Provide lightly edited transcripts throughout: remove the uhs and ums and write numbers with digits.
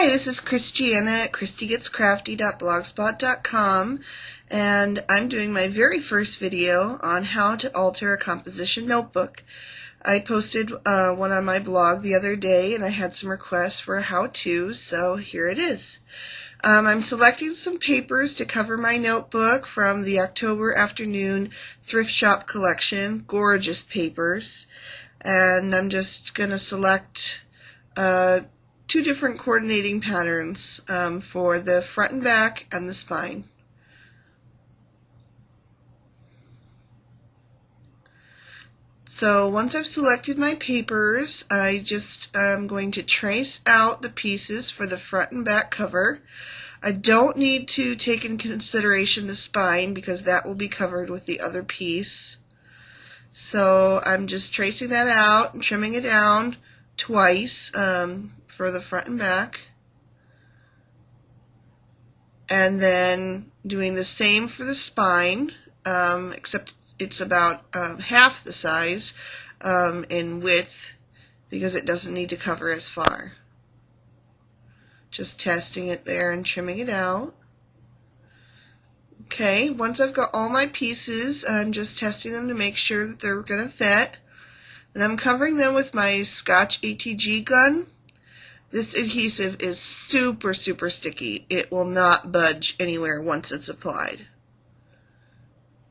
Hi, this is Christiana at christygetscrafty.blogspot.com, and I'm doing my very first video on how to alter a composition notebook. I posted one on my blog the other day, and I had some requests for a how-to, so here it is. I'm selecting some papers to cover my notebook from the October Afternoon Thrift Shop collection, gorgeous papers, and I'm just going to select two different coordinating patterns for the front and back and the spine. So once I've selected my papers, I just am going to trace out the pieces for the front and back cover. I don't need to take into consideration the spine because that will be covered with the other piece. So I'm just tracing that out and trimming it down twice for the front and back, and then doing the same for the spine, except it's about half the size in width because it doesn't need to cover as far. Just testing it there and trimming it out. Okay, once I've got all my pieces, I'm just testing them to make sure that they're going to fit. And I'm covering them with my Scotch ATG gun. This adhesive is super sticky. It will not budge anywhere once it's applied.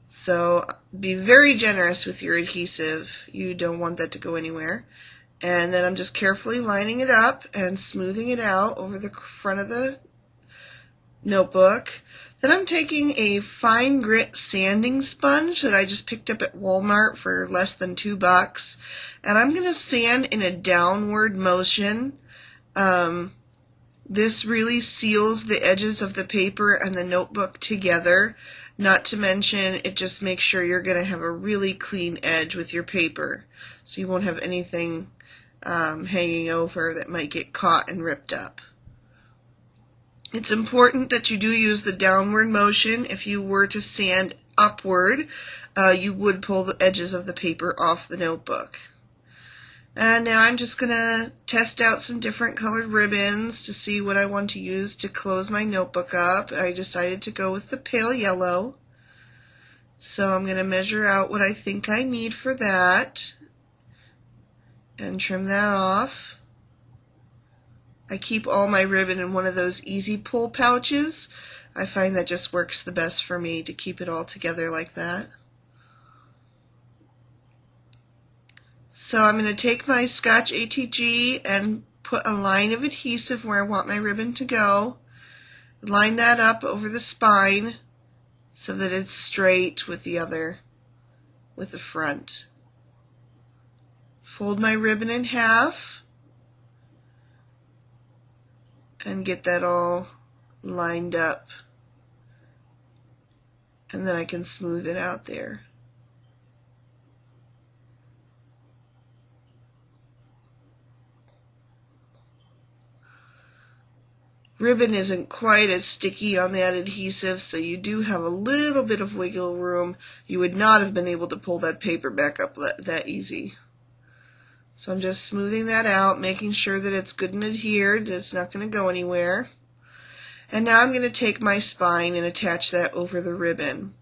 So be very generous with your adhesive. You don't want that to go anywhere. And then I'm just carefully lining it up and smoothing it out over the front of the notebook. Then I'm taking a fine grit sanding sponge that I just picked up at Walmart for less than $2, and I'm going to sand in a downward motion. This really seals the edges of the paper and the notebook together. Not to mention, it just makes sure you're going to have a really clean edge with your paper, so you won't have anything hanging over that might get caught and ripped up. It's important that you do use the downward motion. If you were to sand upward, you would pull the edges of the paper off the notebook. And now I'm just going to test out some different colored ribbons to see what I want to use to close my notebook up. I decided to go with the pale yellow. So I'm going to measure out what I think I need for that and trim that off. I keep all my ribbon in one of those easy pull pouches. I find that just works the best for me to keep it all together like that. So I'm going to take my Scotch ATG and put a line of adhesive where I want my ribbon to go. Line that up over the spine so that it's straight with the front. Fold my ribbon in half and get that all lined up, and then I can smooth it out there. Ribbon isn't quite as sticky on that adhesive, so you do have a little bit of wiggle room. You would not have been able to pull that paper back up that easy. So I'm just smoothing that out, making sure that it's good and adhered, that it's not going to go anywhere. And now I'm going to take my spine and attach that over the ribbon.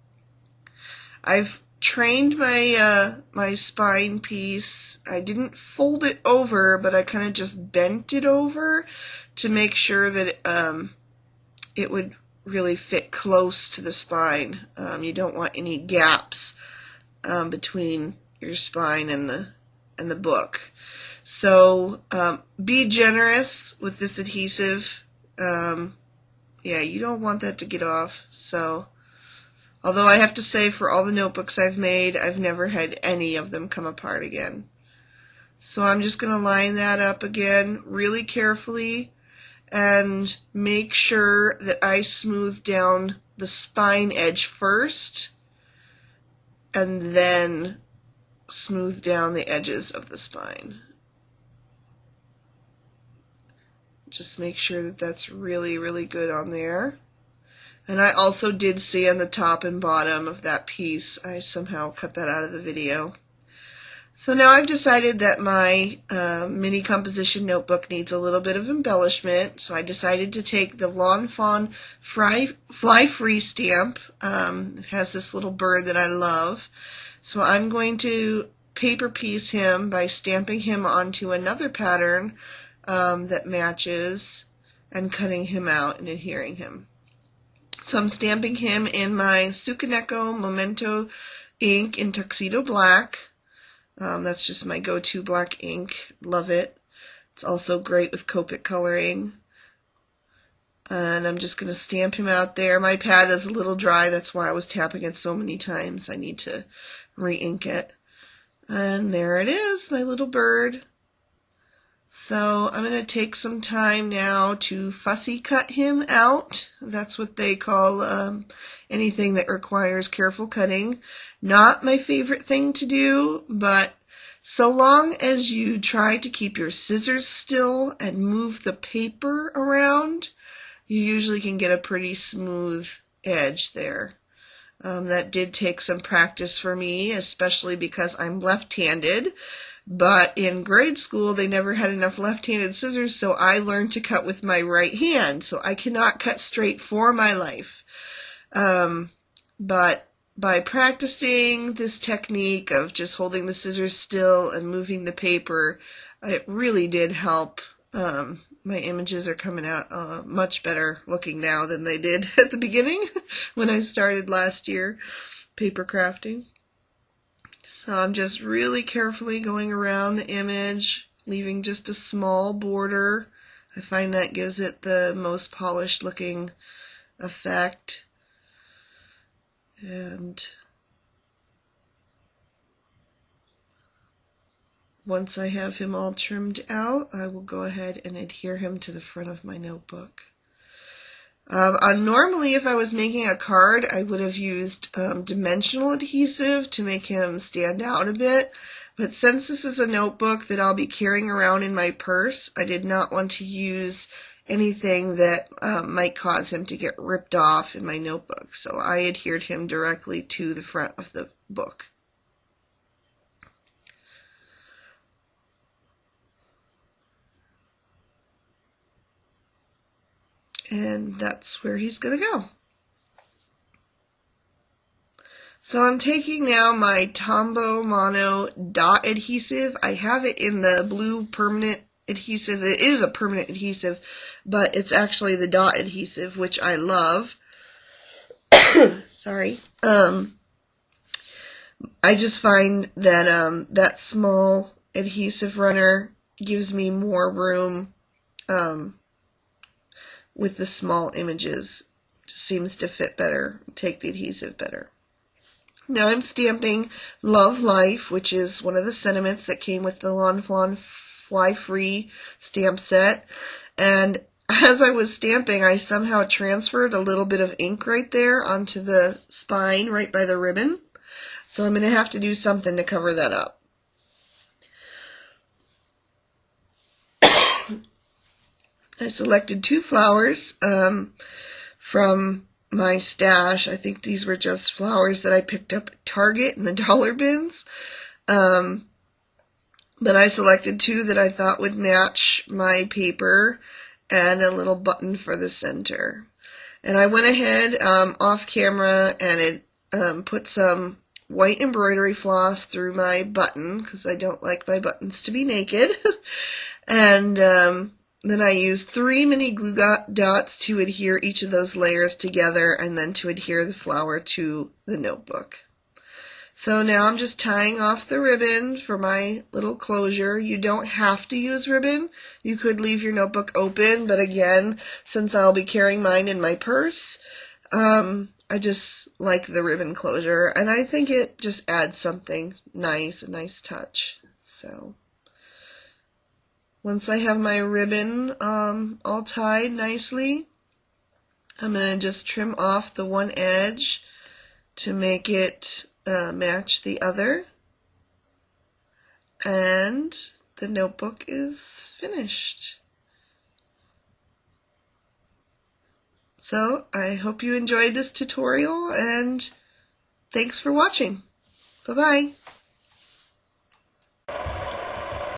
I've trained my spine piece. I didn't fold it over, but I kind of just bent it over to make sure that it would really fit close to the spine. You don't want any gaps between your spine and the book. So be generous with this adhesive. Yeah, you don't want that to get off. So, although I have to say, for all the notebooks I've made, I've never had any of them come apart again. So I'm just going to line that up again really carefully and make sure that I smooth down the spine edge first and then smooth down the edges of the spine. Just make sure that that's really good on there. And I also did sand the top and bottom of that piece. I somehow cut that out of the video. So now I've decided that my mini composition notebook needs a little bit of embellishment, so I decided to take the Lawn Fawn Fly Free stamp. It has this little bird that I love. So I'm going to paper piece him by stamping him onto another pattern that matches and cutting him out and adhering him. So I'm stamping him in my Sukaneko Memento ink in Tuxedo Black. That's just my go-to black ink. Love it. It's also great with Copic coloring. And I'm just going to stamp him out there. My pad is a little dry. That's why I was tapping it so many times. I need to re-ink it. And there it is, my little bird. So I'm going to take some time now to fussy cut him out. That's what they call anything that requires careful cutting. Not my favorite thing to do, but so long as you try to keep your scissors still and move the paper around, you usually can get a pretty smooth edge there. That did take some practice for me, especially because I'm left-handed. But in grade school, they never had enough left-handed scissors, so I learned to cut with my right hand. So I cannot cut straight for my life. But by practicing this technique of just holding the scissors still and moving the paper, it really did help. My images are coming out much better looking now than they did at the beginning when I started last year paper crafting. So I'm just really carefully going around the image, leaving just a small border. I find that gives it the most polished looking effect. And once I have him all trimmed out, I will go ahead and adhere him to the front of my notebook. Normally, if I was making a card, I would have used dimensional adhesive to make him stand out a bit. But since this is a notebook that I'll be carrying around in my purse, I did not want to use anything that might cause him to get ripped off in my notebook. So I adhered him directly to the front of the book. And that's where he's going to go. So I'm taking now my Tombow Mono dot adhesive. I have it in the blue permanent adhesive. It is a permanent adhesive, but it's actually the dot adhesive, which I love. Sorry. I just find that that small adhesive runner gives me more room with the small images. It just seems to fit better, take the adhesive better. Now I'm stamping Love Life, which is one of the sentiments that came with the Lawn Fawn Fly Free stamp set. And as I was stamping, I somehow transferred a little bit of ink right there onto the spine right by the ribbon. So I'm going to have to do something to cover that up. I selected 2 flowers from my stash. I think these were just flowers that I picked up at Target in the dollar bins. But I selected 2 that I thought would match my paper and a little button for the center. And I went ahead off camera and put some white embroidery floss through my button because I don't like my buttons to be naked. And then I used 3 mini glue dots to adhere each of those layers together and then to adhere the flower to the notebook. So now I'm just tying off the ribbon for my little closure. You don't have to use ribbon. You could leave your notebook open, but again, since I'll be carrying mine in my purse, I just like the ribbon closure, and I think it just adds something nice, a nice touch. So once I have my ribbon all tied nicely, I'm going to just trim off the one edge to make it match the other. And the notebook is finished. So I hope you enjoyed this tutorial, and thanks for watching. Bye-bye.